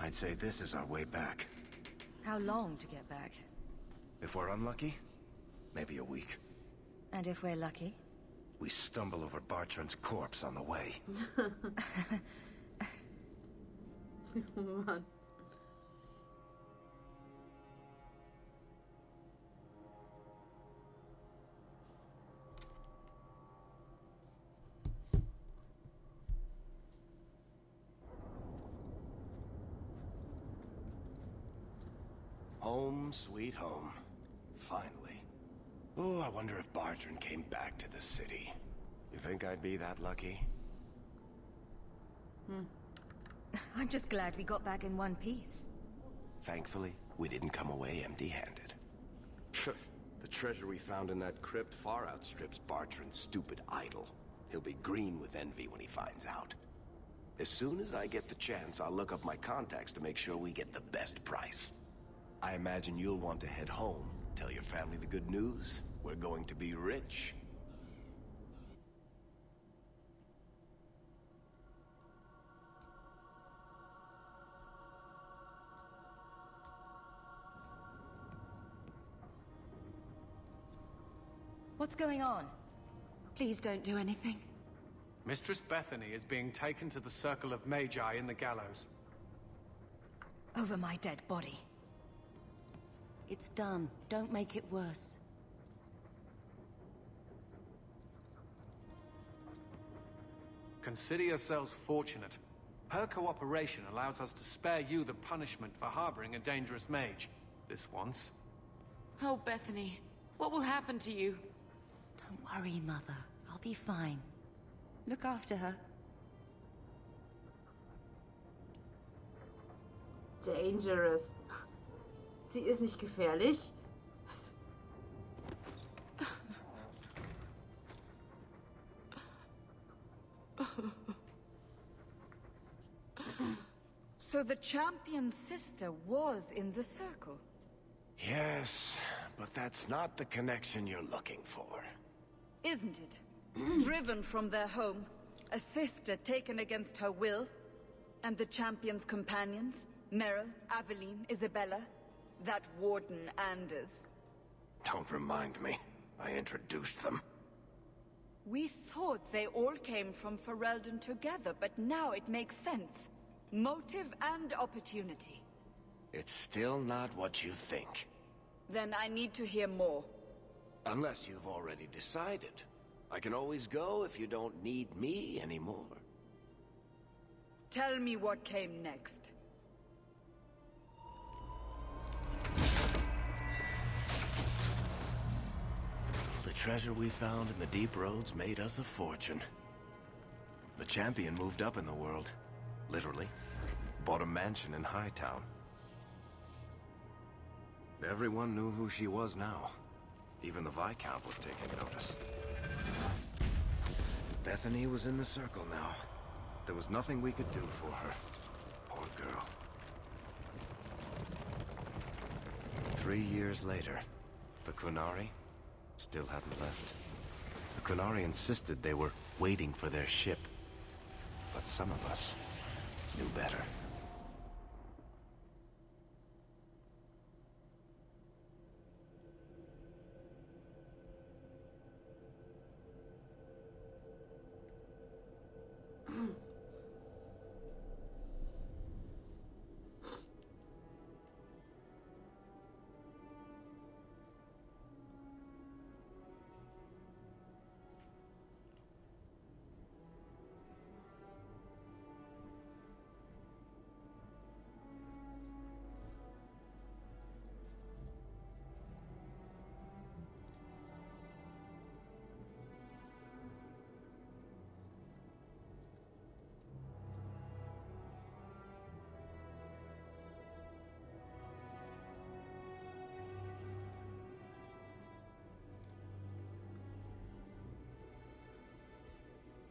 I'd say this is our way back. How long to get back? If we're unlucky, maybe a week. And if we're lucky? We stumble over Bartrand's corpse on the way. Oh Mann. Home, sweet home. Finally. Oh, I wonder if Bartrand came back to the city. You think I'd be that lucky? I'm just glad we got back in one piece. Thankfully, we didn't come away empty-handed. The treasure we found in that crypt far outstrips Bartrand's stupid idol. He'll be green with envy when he finds out. As soon as I get the chance, I'll look up my contacts to make sure we get the best price. I imagine you'll want to head home, tell your family the good news. We're going to be rich. What's going on? Please don't do anything. Mistress Bethany is being taken to the Circle of Magi in the gallows. Over my dead body. It's done. Don't make it worse. Consider yourselves fortunate. Her cooperation allows us to spare you the punishment for harboring a dangerous mage. This once. Oh, Bethany, what will happen to you? Don't worry, Mother. I'll be fine. Look after her. Dangerous. Sie ist nicht gefährlich. So the champion's sister was in the circle? Yes, but that's not the connection you're looking for. Isn't it? Driven from their home, a sister taken against her will, and the champion's companions, Merrill, Aveline, Isabella, that warden Anders. Don't remind me. I introduced them. We thought they all came from Ferelden together, but now it makes sense. Motive and opportunity. It's still not what you think. Then I need to hear more. Unless you've already decided. I can always go if you don't need me anymore. Tell me what came next. The treasure we found in the deep roads made us a fortune. The champion moved up in the world. Literally. Bought a mansion in Hightown. Everyone knew who she was now. Even the Viscount was taking notice. Bethany was in the circle now. There was nothing we could do for her. Poor girl. 3 years later, the Qunari still hadn't left. The Qunari insisted they were waiting for their ship. But some of us knew better.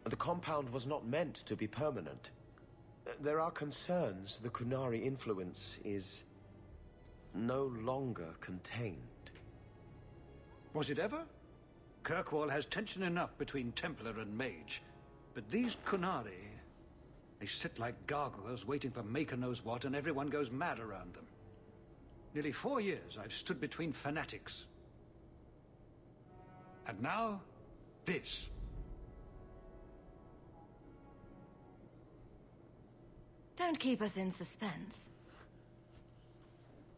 The compound was not meant to be permanent. There are concerns the Qunari influence is no longer contained. Was it ever? Kirkwall has tension enough between Templar and Mage. But these Qunari... They sit like gargoyles waiting for Maker knows what, and everyone goes mad around them. Nearly 4 years I've stood between fanatics. And now, this. Don't keep us in suspense.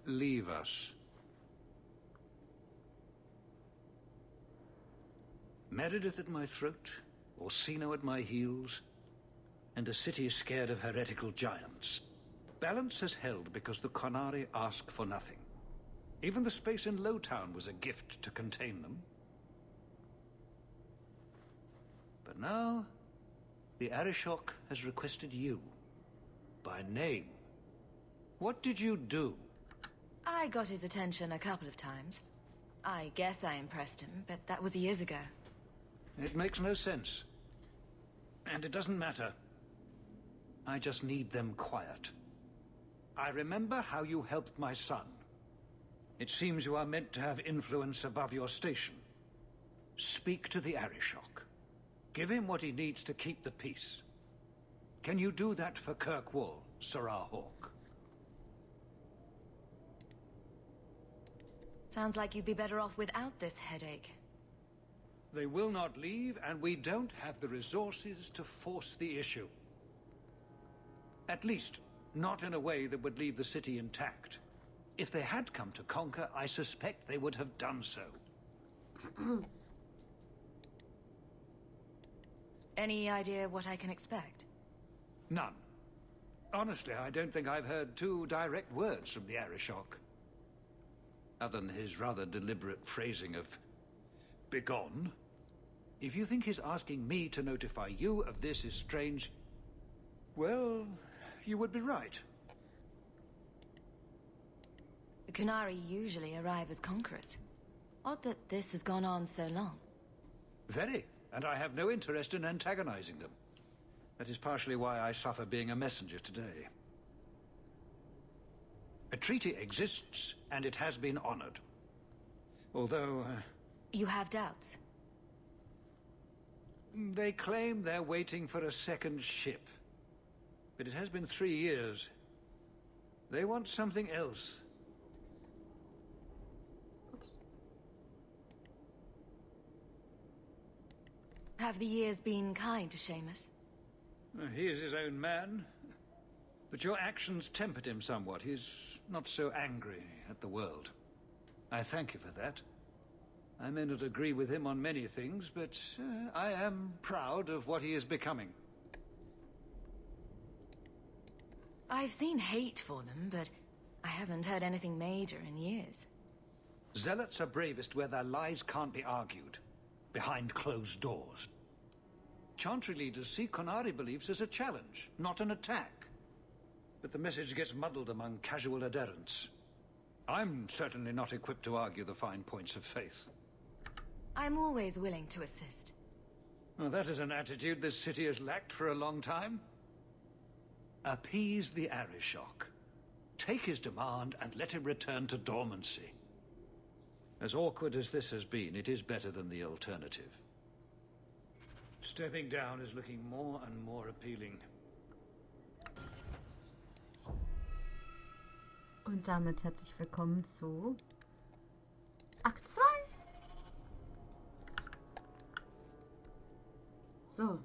Leave us. Meredith at my throat, Orsino at my heels, and a city scared of heretical giants. Balance has held because the Qunari ask for nothing. Even the space in Lowtown was a gift to contain them. But now, the Arishok has requested you. By name. What did you do? I got his attention a couple of times. I guess I impressed him, but that was years ago. It makes no sense. And it doesn't matter. I just need them quiet. I remember how you helped my son. It seems you are meant to have influence above your station. Speak to the Arishok. Give him what he needs to keep the peace. Can you do that for Kirkwall, Sarah Hawk? Sounds like you'd be better off without this headache. They will not leave, and we don't have the resources to force the issue. At least, not in a way that would leave the city intact. If they had come to conquer, I suspect they would have done so. Any idea what I can expect? None. Honestly, I don't think I've heard 2 direct words from the Arishok. Other than his rather deliberate phrasing of begone. If you think his asking me to notify you of this is strange, well, you would be right. The Qunari usually arrive as conquerors. Odd that this has gone on so long. Very, and I have no interest in antagonizing them. That is partially why I suffer being a messenger today. A treaty exists, and it has been honored. Although, You have doubts? they claim they're waiting for a second ship. But it has been 3 years. They want something else. Ups. Have the years been kind to Seamus? He is his own man. But your actions tempered him somewhat. He's not so angry at the world. I thank you for that. I may not agree with him on many things, but I am proud of what he is becoming. I've seen hate for them, but I haven't heard anything major in years. Zealots are bravest where their lies can't be argued, behind closed doors. Chantry leaders see Qunari beliefs as a challenge, not an attack. But the message gets muddled among casual adherents. I'm certainly not equipped to argue the fine points of faith. I'm always willing to assist. Well, that is an attitude this city has lacked for a long time. Appease the Arishok. Take his demand and let him return to dormancy. As awkward as this has been, it is better than the alternative. Stepping down is looking more and more appealing. Und damit herzlich willkommen zu Akt 2. So.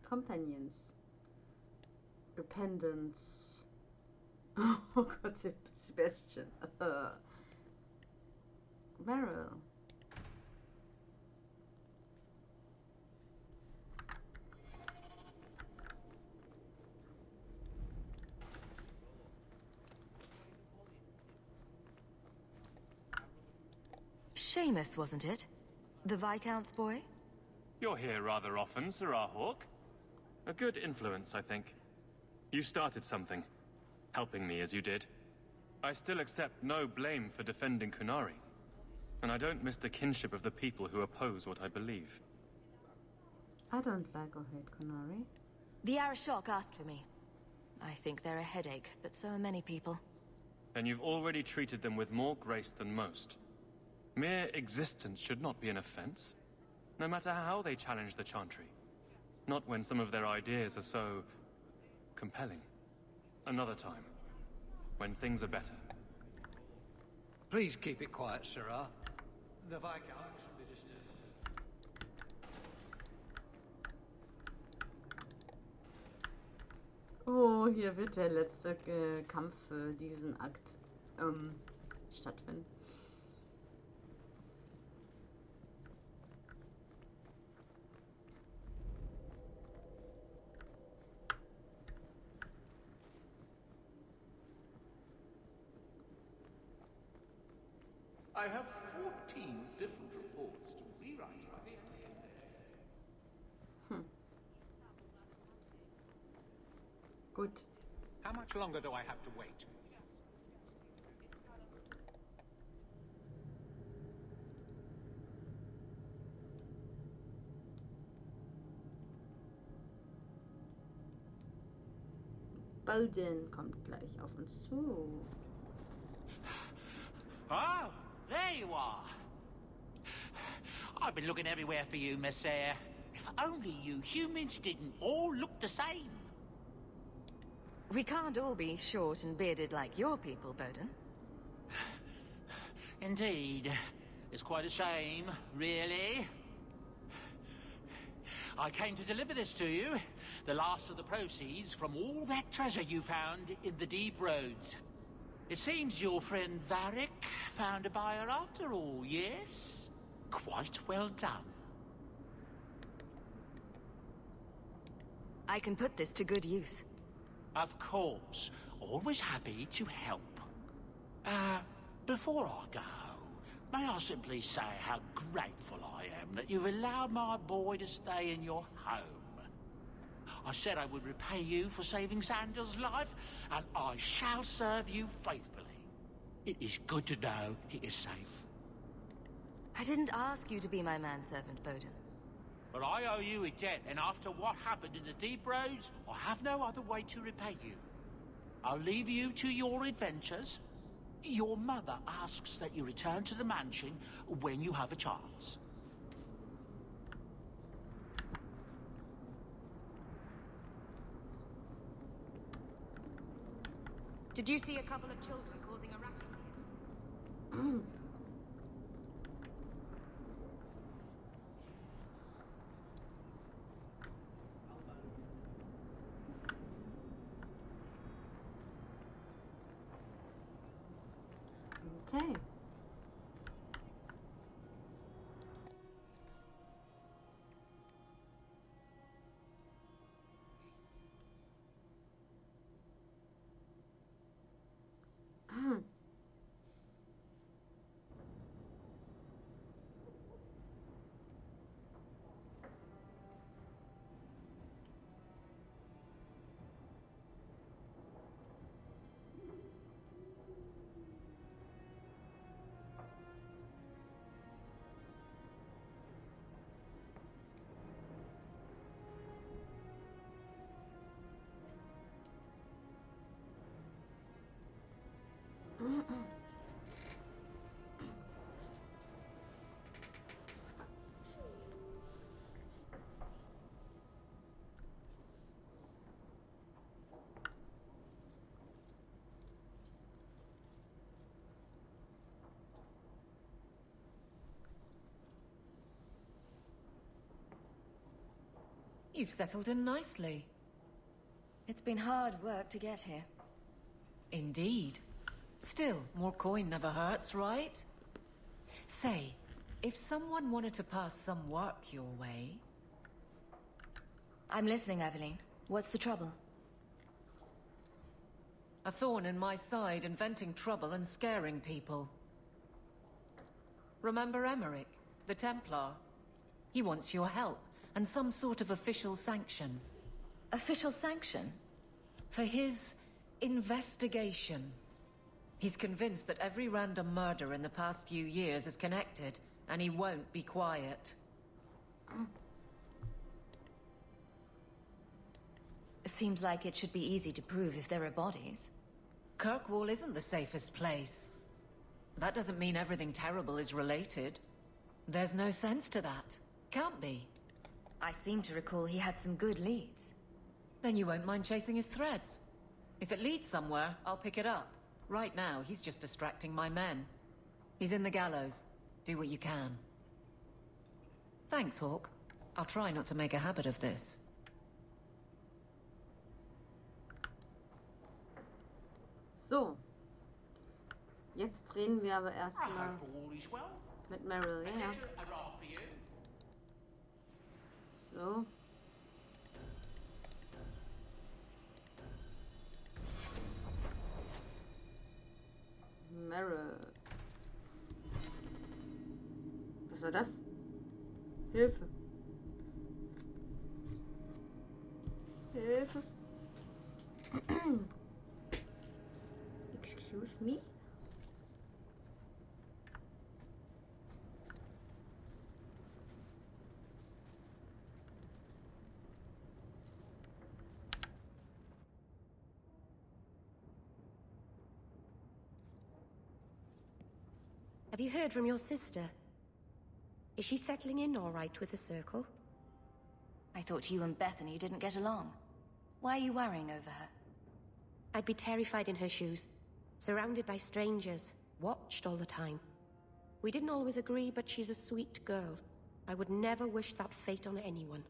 Companions. Repentance. Oh Gott, Sebastian. Meryl. Seamus, wasn't it? The Viscount's boy? You're here rather often, Sarah Hawk. A good influence, I think. You started something, helping me as you did. I still accept no blame for defending Qunari. And I don't miss the kinship of the people who oppose what I believe. I don't like or hate Qunari. The Arishok asked for me. I think they're a headache, but so are many people. And you've already treated them with more grace than most. Mere existence should not be an offense, no matter how they challenge the Chantry. Not when some of their ideas are so compelling. Another time, when things are better. Please keep it quiet, Sirrah. The Viscount should be disturbed. Oh, hier wird der letzte Kampf für diesen Akt stattfinden. I have 14 different reports to rewrite by the end of the day. Gut. How much longer do I have to wait? Bowden kommt gleich auf uns zu. Oh, there you are. I've been looking everywhere for you, Messiah. If only you humans didn't all look the same. We can't all be short and bearded like your people, Bowden. Indeed. It's quite a shame, really. I came to deliver this to you. The last of the proceeds from all that treasure you found in the deep roads. It seems your friend Varric found a buyer after all, yes? Quite well done. I can put this to good use. Of course. Always happy to help. Before I go, may I simply say how grateful I am that you've allowed my boy to stay in your home. I said I would repay you for saving Sandel's life, and I shall serve you faithfully. It is good to know he is safe. I didn't ask you to be my manservant, Bowden. But I owe you a debt, and after what happened in the deep roads, I have no other way to repay you. I'll leave you to your adventures. Your mother asks that you return to the mansion when you have a chance. Did you see a couple of children causing a racket here? Okay. You've settled in nicely. It's been hard work to get here. Indeed. Still, more coin never hurts, right? Say, if someone wanted to pass some work your way... I'm listening, Aveline. What's the trouble? A thorn in my side, inventing trouble and scaring people. Remember Emmerich, the Templar? He wants your help, and some sort of official sanction. Official sanction? For his investigation. He's convinced that every random murder in the past few years is connected, and he won't be quiet. Seems like it should be easy to prove if there are bodies. Kirkwall isn't the safest place. That doesn't mean everything terrible is related. There's no sense to that. Can't be. I seem to recall he had some good leads. Then you won't mind chasing his threads. If it leads somewhere, I'll pick it up. Right now, he's just distracting my men. He's in the gallows. Do what you can. Thanks, Hawk. I'll try not to make a habit of this. So. Jetzt reden wir aber erstmal All is well. mit Meryl, ja, ja. A ride for you. So. Meryl. Was war das? Hilfe. Hilfe. Excuse me? Have you heard from your sister? Is she settling in all right with the Circle? I thought you and Bethany didn't get along. Why are you worrying over her? I'd be terrified in her shoes. Surrounded by strangers. Watched all the time. We didn't always agree, but she's a sweet girl. I would never wish that fate on anyone.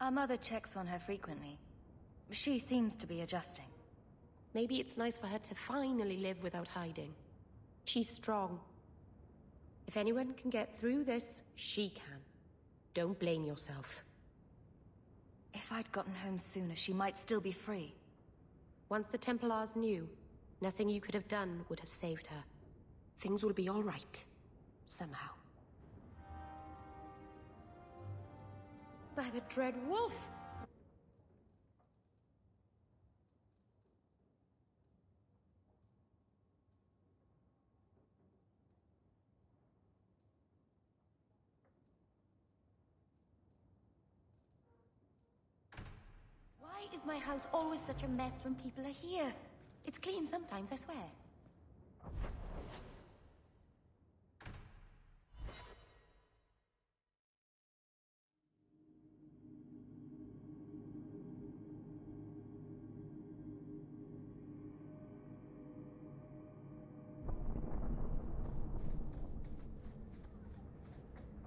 Our mother checks on her frequently. She seems to be adjusting. Maybe it's nice for her to finally live without hiding. She's strong. If anyone can get through this, she can. Don't blame yourself. If I'd gotten home sooner, she might still be free. Once the Templars knew, nothing you could have done would have saved her. Things will be all right. Somehow. By the Dread Wolf! Why is my house always such a mess when people are here? It's clean sometimes, I swear.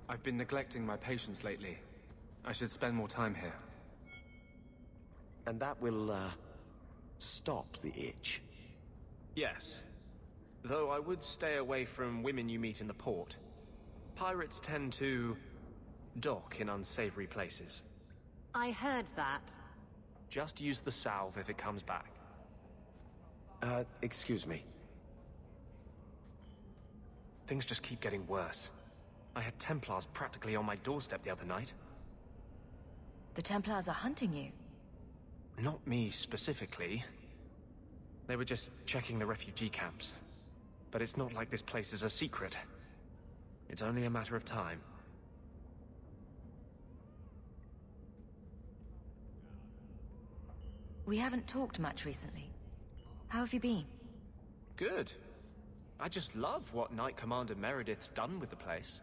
I've been neglecting my patients lately. I should spend more time here. And that will, stop the itch. Yes. Though I would stay away from women you meet in the port. Pirates tend to dock in unsavory places. I heard that. Just use the salve if it comes back. Excuse me. Things just keep getting worse. I had Templars practically on my doorstep the other night. The Templars are hunting you. Not me specifically. They were just checking the refugee camps. But it's not like this place is a secret. It's only a matter of time. We haven't talked much recently. How have you been? Good. I just love what Knight Commander Meredith's done with the place.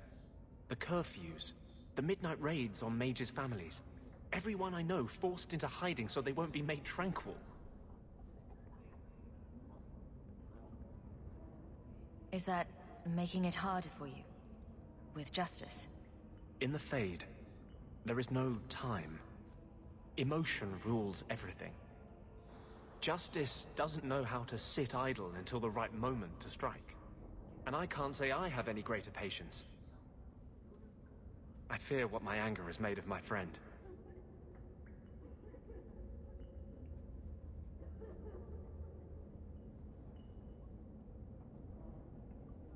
The curfews, the midnight raids on mages' families. Everyone I know forced into hiding so they won't be made tranquil. Is that making it harder for you? With justice? In the Fade, there is no time. Emotion rules everything. Justice doesn't know how to sit idle until the right moment to strike. And I can't say I have any greater patience. I fear what my anger has made of my friend.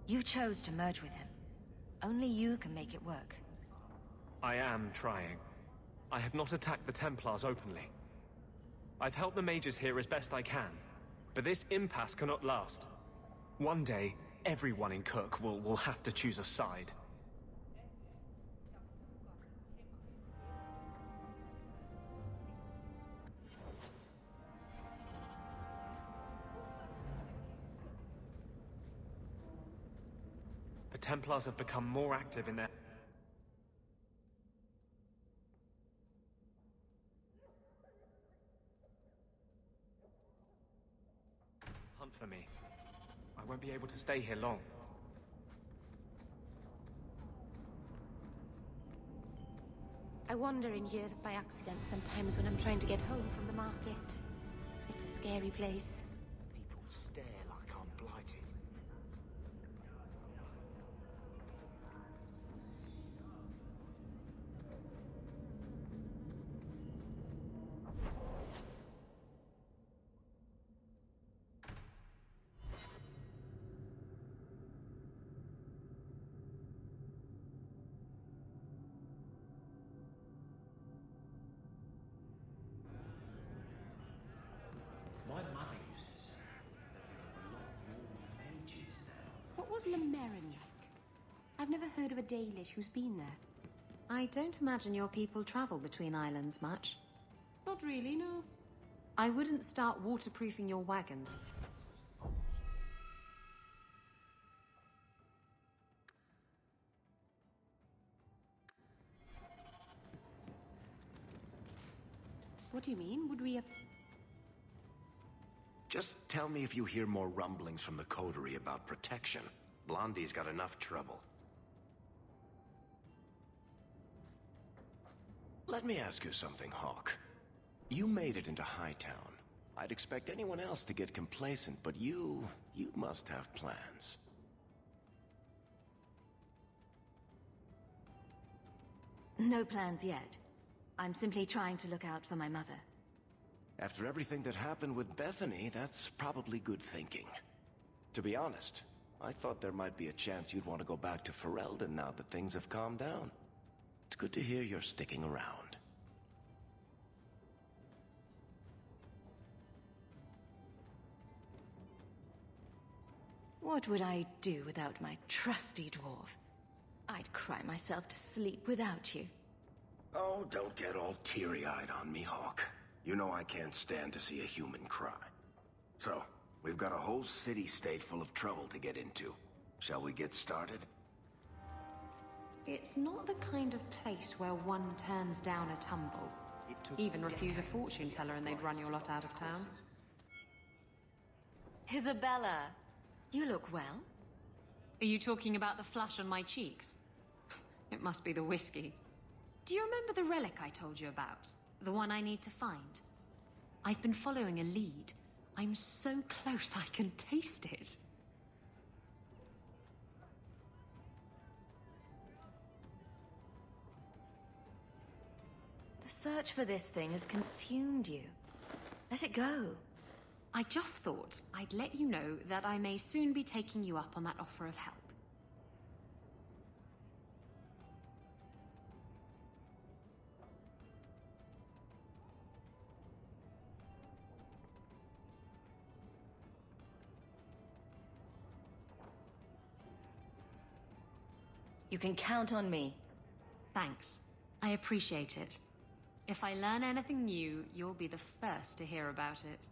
You chose to merge with him. Only you can make it work. I am trying. I have not attacked the Templars openly. I've helped the mages here as best I can, but this impasse cannot last. One day, everyone in Kirk will have to choose a side. Templars have become more active in their... hunt for me. I won't be able to stay here long. I wander in here by accident sometimes when I'm trying to get home from the market. It's a scary place. People stare like I'm blighted. My mother used to say that there are a lot more mages now. What was Lemerin like? I've never heard of a Dalish who's been there. I don't imagine your people travel between islands much. Not really, no. I wouldn't start waterproofing your wagons. What do you mean? Would we... Just tell me if you hear more rumblings from the coterie about protection. Blondie's got enough trouble. Let me ask you something, Hawk. You made it into Hightown. I'd expect anyone else to get complacent, but you must have plans. No plans yet. I'm simply trying to look out for my mother. After everything that happened with Bethany, that's probably good thinking. To be honest, I thought there might be a chance you'd want to go back to Ferelden now that things have calmed down. It's good to hear you're sticking around. What would I do without my trusty dwarf? I'd cry myself to sleep without you. Oh, don't get all teary-eyed on me, Hawk. You know I can't stand to see a human cry. So, we've got a whole city-state full of trouble to get into. Shall we get started? It's not the kind of place where one turns down a tumble. Even refuse a fortune teller and they'd run your lot out of town. Isabella, you look well. Are you talking about the flush on my cheeks? It must be the whiskey. Do you remember the relic I told you about? The one I need to find? I've been following a lead. I'm so close I can taste it. The search for this thing has consumed you. Let it go. I just thought I'd let you know that I may soon be taking you up on that offer of help. You can count on me. Thanks. I appreciate it. If I learn anything new, you'll be the first to hear about it.